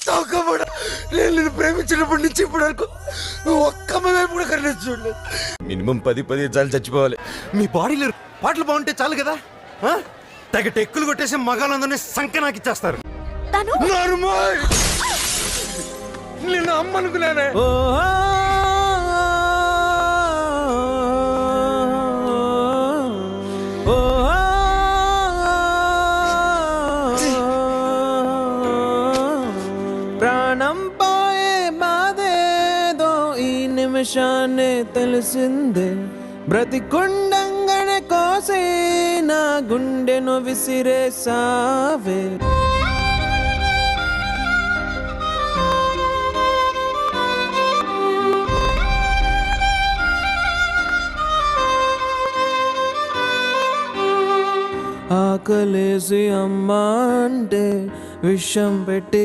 తోకబడ నేను నిన్ను ప్రేమించినప్పటి నుంచి ఇప్పటి వరకు నువ్వు ఒక్క వైపు కూడా కనిపించి చూడలేదు. మినిమం 10 సార్లు చచ్చిపోవాలి. మీ బాడీలో పాటలు బాగుంటే చాలు కదా, తెగ టెక్కులు కొట్టేసి మగాళ్ళందరినీ సంఖ్య నాకు ఇచ్చేస్తారు. నిన్ను అమ్మనుకున్నానే. ప్రాణం పోయే బాధేదో ఈ నిమిషాన్ని తెలిసిందే. బ్రతికుండంగానే కోసే నా గుండెను విసిరేసావే. ఆకలేసి అమ్మ అంటే విషం పెట్టి